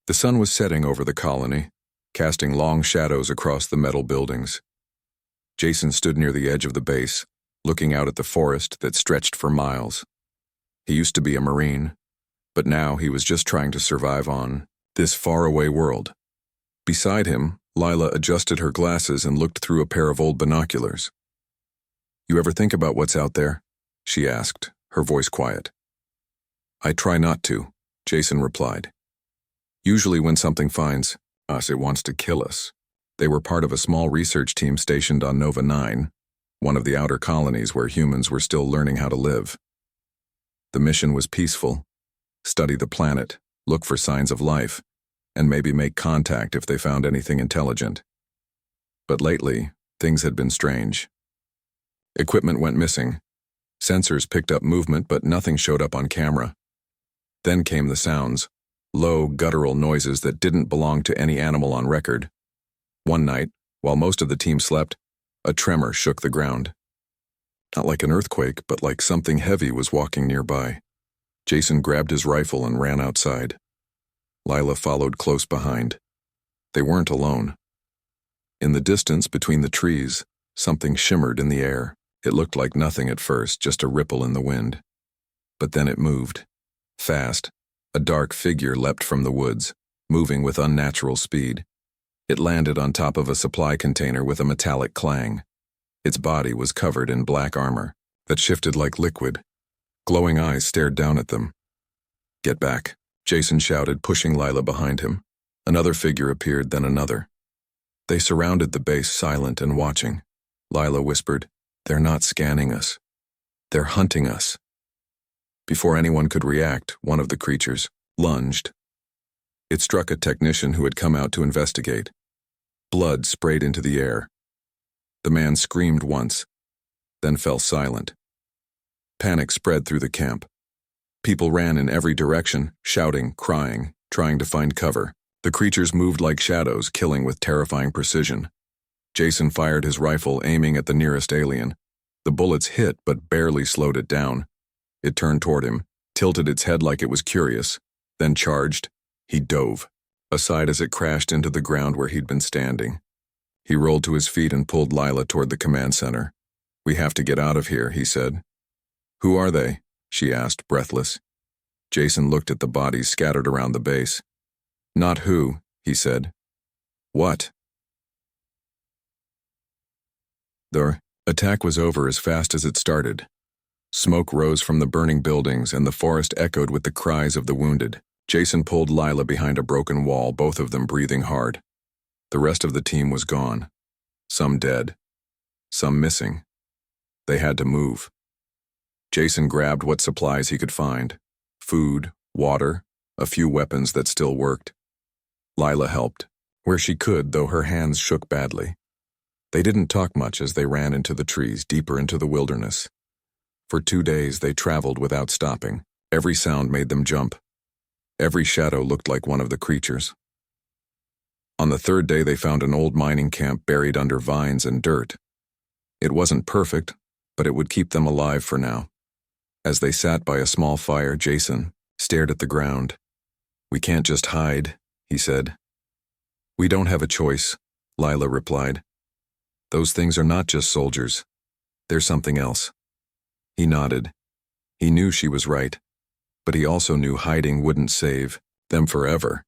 The sun was setting over the colony, casting long shadows across the metal buildings. Jason stood near the edge of the base, looking out at the forest that stretched for miles. He used to be a Marine, but now he was just trying to survive on this faraway world. Beside him, Lila adjusted her glasses and looked through a pair of old binoculars. "You ever think about what's out there?" she asked, her voice quiet. "I try not to," Jason replied. "Usually when something finds us, it wants to kill us." They were part of a small research team stationed on Nova 9, one of the outer colonies where humans were still learning how to live. The mission was peaceful: study the planet, look for signs of life, and maybe make contact if they found anything intelligent. But lately, things had been strange. Equipment went missing. Sensors picked up movement, but nothing showed up on camera. Then came the sounds, low, guttural noises that didn't belong to any animal on record. One night, while most of the team slept, a tremor shook the ground. Not like an earthquake, but like something heavy was walking nearby. Jason grabbed his rifle and ran outside. Lila followed close behind. They weren't alone. In the distance between the trees, something shimmered in the air. It looked like nothing at first, just a ripple in the wind. But then it moved. Fast, a dark figure leapt from the woods, moving with unnatural speed. It landed on top of a supply container with a metallic clang. Its body was covered in black armor that shifted like liquid. Glowing eyes stared down at them. "Get back," Jason shouted, pushing Lila behind him. Another figure appeared, then another. They surrounded the base, silent and watching. Lila whispered, "They're not scanning us. They're hunting us." Before anyone could react, one of the creatures lunged. It struck a technician who had come out to investigate. Blood sprayed into the air. The man screamed once, then fell silent. Panic spread through the camp. People ran in every direction, shouting, crying, trying to find cover. The creatures moved like shadows, killing with terrifying precision. Jason fired his rifle, aiming at the nearest alien. The bullets hit, but barely slowed it down. It turned toward him, tilted its head like it was curious, then charged. He dove aside as it crashed into the ground where he'd been standing. He rolled to his feet and pulled Lila toward the command center. "We have to get out of here," he said. "Who are they?" she asked, breathless. Jason looked at the bodies scattered around the base. "Not who," he said. "What?" The attack was over as fast as it started. Smoke rose from the burning buildings, and the forest echoed with the cries of the wounded. Jason pulled Lila behind a broken wall, both of them breathing hard. The rest of the team was gone. Some dead. Some missing. They had to move. Jason grabbed what supplies he could find. Food, water, a few weapons that still worked. Lila helped, where she could, though her hands shook badly. They didn't talk much as they ran into the trees, deeper into the wilderness. For 2 days they traveled without stopping. Every sound made them jump. Every shadow looked like one of the creatures. On the 3rd day they found an old mining camp buried under vines and dirt. It wasn't perfect, but it would keep them alive for now. As they sat by a small fire, Jason stared at the ground. "We can't just hide," he said. "We don't have a choice," Lila replied. "Those things are not just soldiers. They're something else." He nodded. He knew she was right, but he also knew hiding wouldn't save them forever.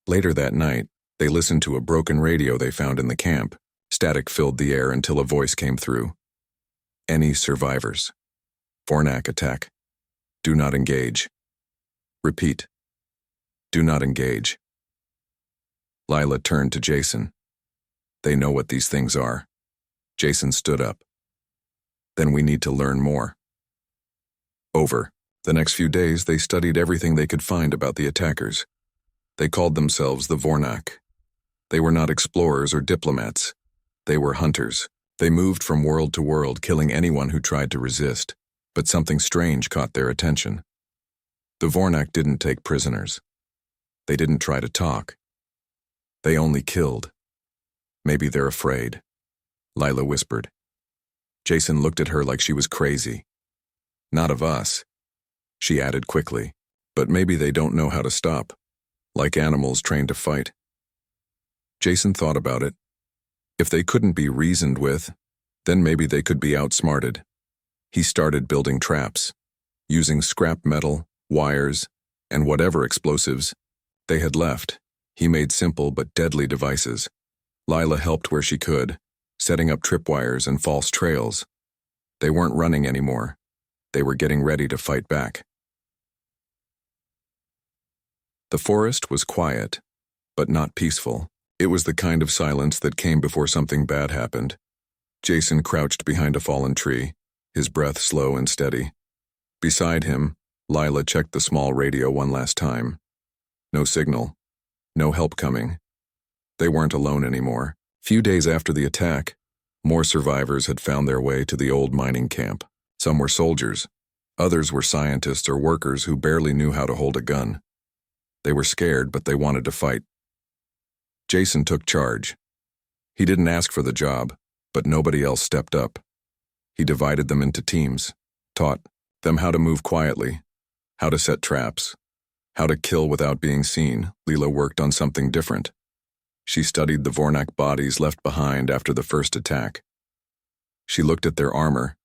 Later that night, they listened to a broken radio they found in the camp. Static filled the air until a voice came through. "Any survivors? Vornak attack. Do not engage. Repeat. Do not engage." Lila turned to Jason. "They know what these things are." Jason stood up. "Then we need to learn more." Over the next few days, they studied everything they could find about the attackers. They called themselves the Vornak. They were not explorers or diplomats. They were hunters. They moved from world to world, killing anyone who tried to resist. But something strange caught their attention. The Vornak didn't take prisoners. They didn't try to talk. They only killed. "Maybe they're afraid," Lila whispered. Jason looked at her like she was crazy. "Not of us," she added quickly. "But maybe they don't know how to stop." like animals trained to fight. Jason thought about it. If they couldn't be reasoned with, then maybe they could be outsmarted. He started building traps, using scrap metal, wires, and whatever explosives they had left. He made simple but deadly devices. Lila helped where she could, setting up tripwires and false trails. They weren't running anymore. They were getting ready to fight back. The forest was quiet, but not peaceful. It was the kind of silence that came before something bad happened. Jason crouched behind a fallen tree, his breath slow and steady. Beside him, Lila checked the small radio one last time. No signal. No help coming. They weren't alone anymore. Few days after the attack, more survivors had found their way to the old mining camp. Some were soldiers. Others were scientists or workers who barely knew how to hold a gun. They were scared, but they wanted to fight. Jason took charge. He didn't ask for the job, but nobody else stepped up. He divided them into teams, taught them how to move quietly, how to set traps, how to kill without being seen. Lila worked on something different. She studied the Vornak bodies left behind after the first attack. She looked at their armor,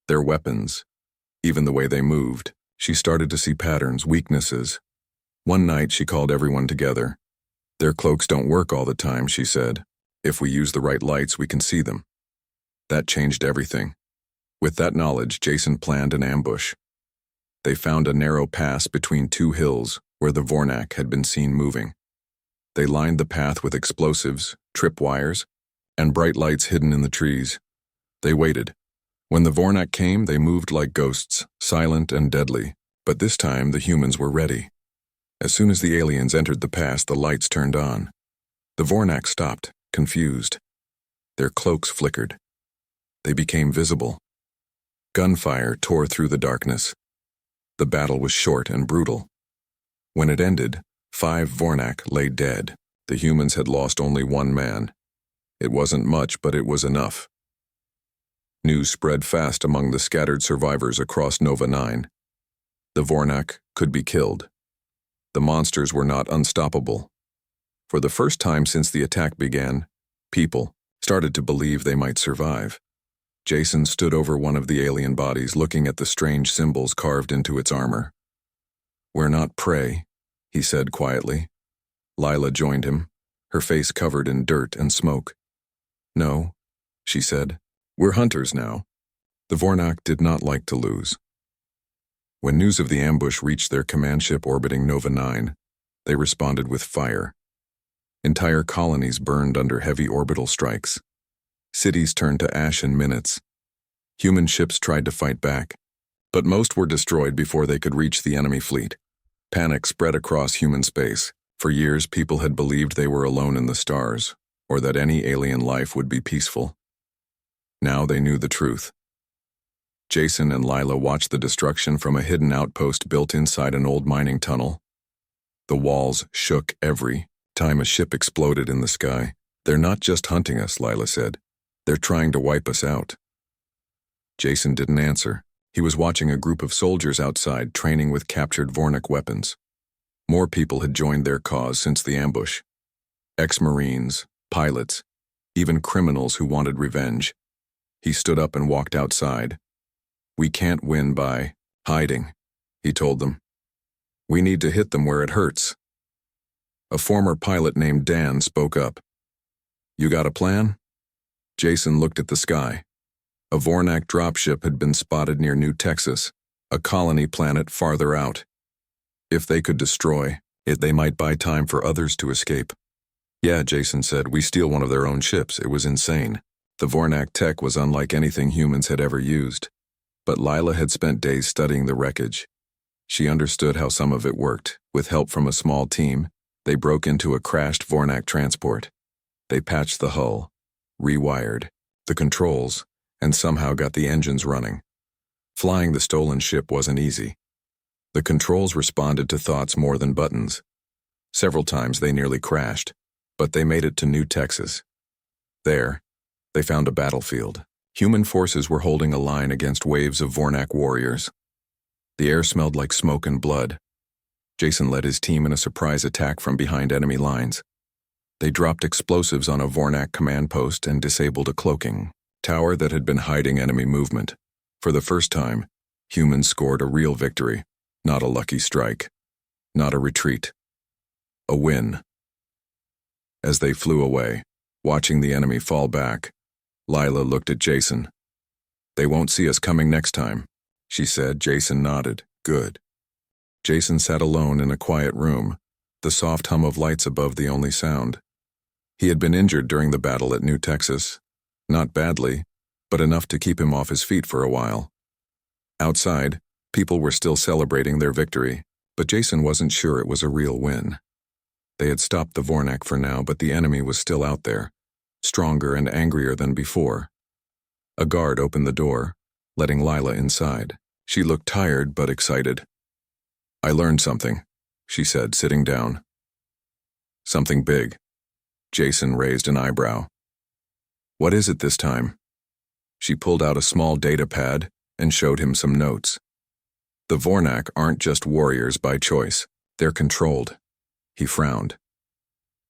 their weapons, even the way they moved. She started to see patterns, weaknesses. One night she called everyone together. "Their cloaks don't work all the time," she said. "If we use the right lights, we can see them." That changed everything. With that knowledge, Jason planned an ambush. They found a narrow pass between two hills where the Vornak had been seen moving. They lined the path with explosives, tripwires, and bright lights hidden in the trees. They waited. When the Vornak came, they moved like ghosts, silent and deadly. But this time, the humans were ready. As soon as the aliens entered the pass, the lights turned on. The Vornak stopped, confused. Their cloaks flickered. They became visible. Gunfire tore through the darkness. The battle was short and brutal. When it ended, 5 Vornak lay dead. The humans had lost only 1 man. It wasn't much, but it was enough. News spread fast among the scattered survivors across Nova 9. The Vornak could be killed. The monsters were not unstoppable. For the first time since the attack began, people started to believe they might survive. Jason stood over one of the alien bodies, looking at the strange symbols carved into its armor. "We're not prey," he said quietly. Lila joined him, her face covered in dirt and smoke. "No," she said. "We're hunters now." The Vornak did not like to lose. When news of the ambush reached their command ship orbiting Nova 9, they responded with fire. Entire colonies burned under heavy orbital strikes. Cities turned to ash in minutes. Human ships tried to fight back, but most were destroyed before they could reach the enemy fleet. Panic spread across human space. For years, people had believed they were alone in the stars, or that any alien life would be peaceful. Now they knew the truth. Jason and Lila watched the destruction from a hidden outpost built inside an old mining tunnel. The walls shook every time a ship exploded in the sky. "They're not just hunting us," Lila said. "They're trying to wipe us out." Jason didn't answer. He was watching a group of soldiers outside training with captured Vornak weapons. More people had joined their cause since the ambush. Ex-Marines, pilots, even criminals who wanted revenge. He stood up and walked outside. "We can't win by hiding," he told them. "We need to hit them where it hurts." A former pilot named Dan spoke up. "You got a plan?" Jason looked at the sky. A Vornak dropship had been spotted near New Texas, a colony planet farther out. If they could destroy it, they might buy time for others to escape. "Yeah," Jason said, "we steal one of their own ships." It was insane. The Vornak tech was unlike anything humans had ever used. But Lila had spent days studying the wreckage. She understood how some of it worked. With help from a small team, they broke into a crashed Vornak transport. They patched the hull, rewired the controls, and somehow got the engines running. Flying the stolen ship wasn't easy. The controls responded to thoughts more than buttons. Several times they nearly crashed, but they made it to New Texas. There, they found a battlefield. Human forces were holding a line against waves of Vornak warriors. The air smelled like smoke and blood. Jason led his team in a surprise attack from behind enemy lines. They dropped explosives on a Vornak command post and disabled a cloaking tower that had been hiding enemy movement. For the first time, humans scored a real victory, not a lucky strike, not a retreat. A win. As they flew away, watching the enemy fall back, Lila looked at Jason. "They won't see us coming next time," she said. Jason nodded. "Good." Jason sat alone in a quiet room, the soft hum of lights above the only sound. He had been injured during the battle at New Texas. Not badly, but enough to keep him off his feet for a while. Outside, people were still celebrating their victory, but Jason wasn't sure it was a real win. They had stopped the Vornak for now, but the enemy was still out there, stronger and angrier than before. A guard opened the door, letting Lila inside. She looked tired but excited. "I learned something," she said, sitting down. "Something big." Jason raised an eyebrow. "What is it this time?" She pulled out a small data pad and showed him some notes. "The Vornak aren't just warriors by choice. They're controlled." He frowned.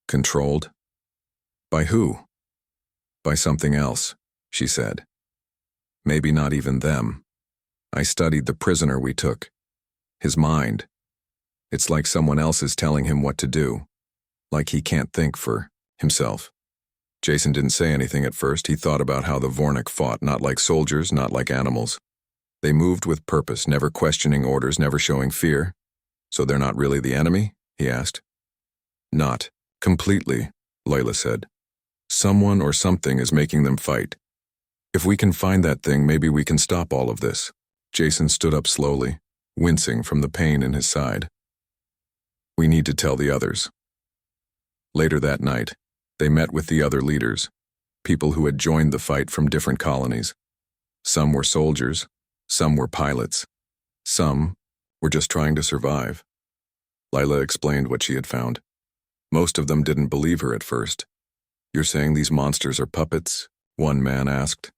"Controlled? By who?" "By something else," she said. "Maybe not even them. I studied the prisoner we took. His mind. It's like someone else is telling him what to do. Like he can't think for himself." Jason didn't say anything at first. He thought about how the Vornak fought, not like soldiers, not like animals. They moved with purpose, never questioning orders, never showing fear. "So they're not really the enemy?" he asked. "Not completely," Layla said. "Someone or something is making them fight. If we can find that thing, maybe we can stop all of this." Jason stood up slowly, wincing from the pain in his side. "We need to tell the others." Later that night, they met with the other leaders, people who had joined the fight from different colonies. Some were soldiers, some were pilots, some were just trying to survive. Lila explained what she had found. Most of them didn't believe her at first. "You're saying these monsters are puppets?" one man asked.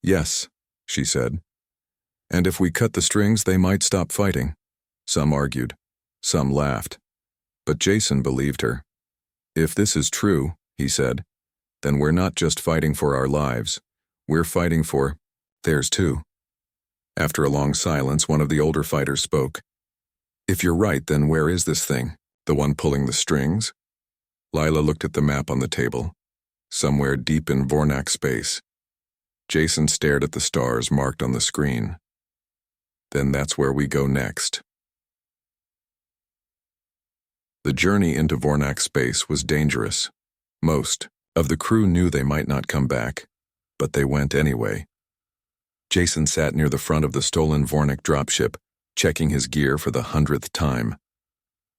"Yes," she said. "And if we cut the strings, they might stop fighting." Some argued. Some laughed. But Jason believed her. "If this is true," he said, "then we're not just fighting for our lives. We're fighting for theirs too." After a long silence, one of the older fighters spoke. "If you're right, then where is this thing? The one pulling the strings?" Lila looked at the map on the table. Somewhere deep in Vornak space. Jason stared at the stars marked on the screen. "Then that's where we go next." The journey into Vornak space was dangerous. Most of the crew knew they might not come back, but they went anyway. Jason sat near the front of the stolen Vornak dropship, checking his gear for the 100th time.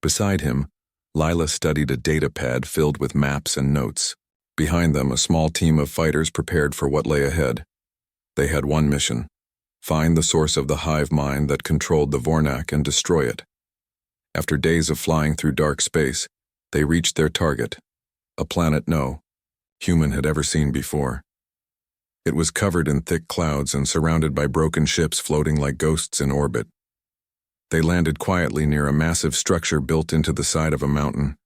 Beside him, Lila studied a data pad filled with maps and notes. Behind them, a small team of fighters prepared for what lay ahead. They had one mission: find the source of the hive mind that controlled the Vornak and destroy it. After days of flying through dark space, they reached their target, a planet no human had ever seen before. It was covered in thick clouds and surrounded by broken ships floating like ghosts in orbit. They landed quietly near a massive structure built into the side of a mountain.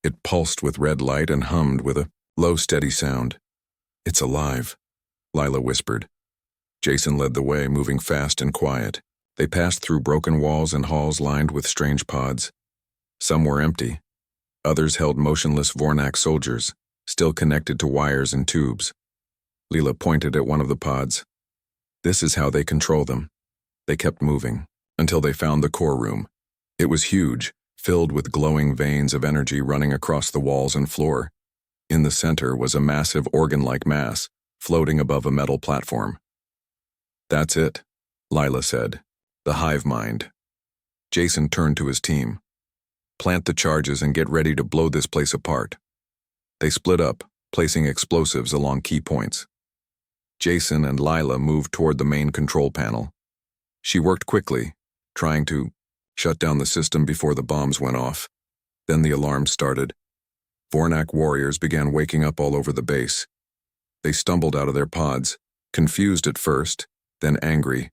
It pulsed with red light and hummed with a low, steady sound. "It's alive," Lila whispered. Jason led the way, moving fast and quiet. They passed through broken walls and halls lined with strange pods. Some were empty. Others held motionless Vornak soldiers, still connected to wires and tubes. Lila pointed at one of the pods. "This is how they control them." They kept moving, until they found the core room. It was huge, filled with glowing veins of energy running across the walls and floor. In the center was a massive organ-like mass, floating above a metal platform. "That's it," Lila said. "The hive mind." Jason turned to his team. "Plant the charges and get ready to blow this place apart." They split up, placing explosives along key points. Jason and Lila moved toward the main control panel. She worked quickly, trying to shut down the system before the bombs went off. Then the alarm started. Vornak warriors began waking up all over the base. They stumbled out of their pods, confused at first, then angry.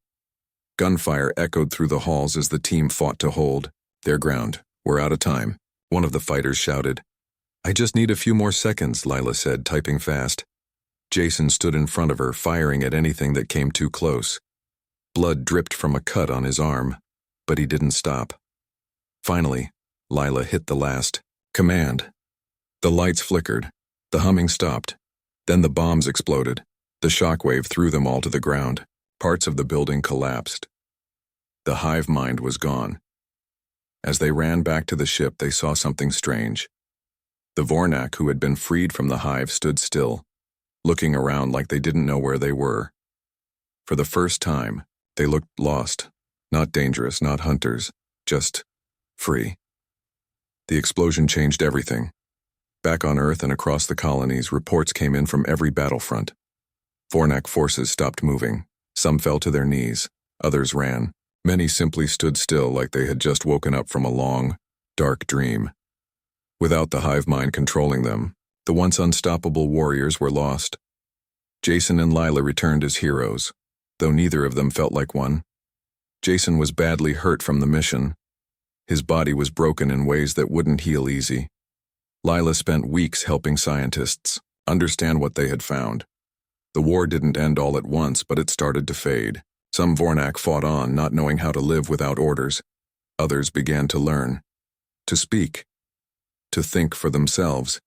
Gunfire echoed through the halls as the team fought to hold. They're ground. We're out of time, one of the fighters shouted. I just need a few more seconds, Lila said, typing fast. Jason stood in front of her, firing at anything that came too close. Blood dripped from a cut on his arm, but he didn't stop. Finally, Lila hit the last command. The lights flickered. The humming stopped. Then the bombs exploded. The shockwave threw them all to the ground. Parts of the building collapsed. The hive mind was gone. As they ran back to the ship, they saw something strange. The Vornak who had been freed from the hive stood still, looking around like they didn't know where they were. For the first time, they looked lost, not dangerous, not hunters, just free. The explosion changed everything. Back on Earth and across the colonies, reports came in from every battlefront. Vornak forces stopped moving. Some fell to their knees, others ran. Many simply stood still like they had just woken up from a long, dark dream. Without the hive mind controlling them, the once unstoppable warriors were lost. Jason and Lila returned as heroes, though neither of them felt like one. Jason was badly hurt from the mission. His body was broken in ways that wouldn't heal easy. Lila spent weeks helping scientists understand what they had found. The war didn't end all at once, but it started to fade. Some Vornak fought on, not knowing how to live without orders. Others began to learn, to speak, to think for themselves.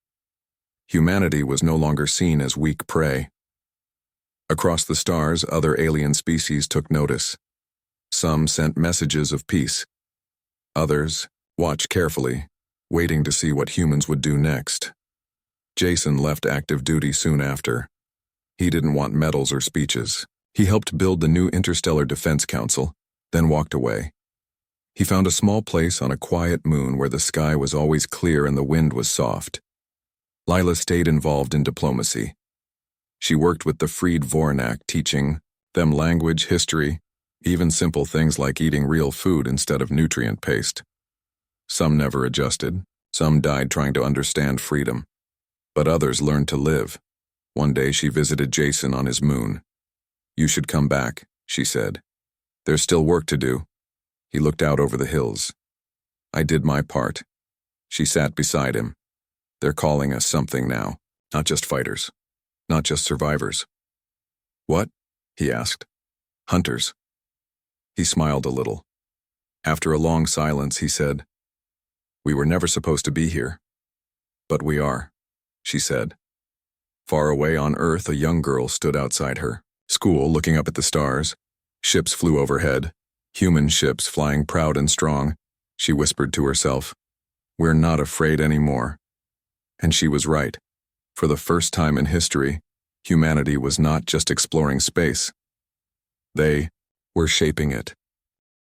Humanity was no longer seen as weak prey. Across the stars, other alien species took notice. Some sent messages of peace. Others watched carefully, waiting to see what humans would do next. Jason left active duty soon after. He didn't want medals or speeches. He helped build the new Interstellar Defense Council, then walked away. He found a small place on a quiet moon where the sky was always clear and the wind was soft. Lila stayed involved in diplomacy. She worked with the freed Vornak, teaching them language, history, even simple things like eating real food instead of nutrient paste. Some never adjusted. Some died trying to understand freedom. But others learned to live. One day she visited Jason on his moon. You should come back, she said. There's still work to do. He looked out over the hills. I did my part. She sat beside him. They're calling us something now, not just fighters, not just survivors. What? He asked. Hunters. He smiled a little. After a long silence, he said, We were never supposed to be here. But we are, she said. Far away on Earth, a young girl stood outside her school, looking up at the stars. Ships flew overhead, human ships flying proud and strong. She whispered to herself, We're not afraid anymore. And she was right. For the first time in history, humanity was not just exploring space. They were shaping it.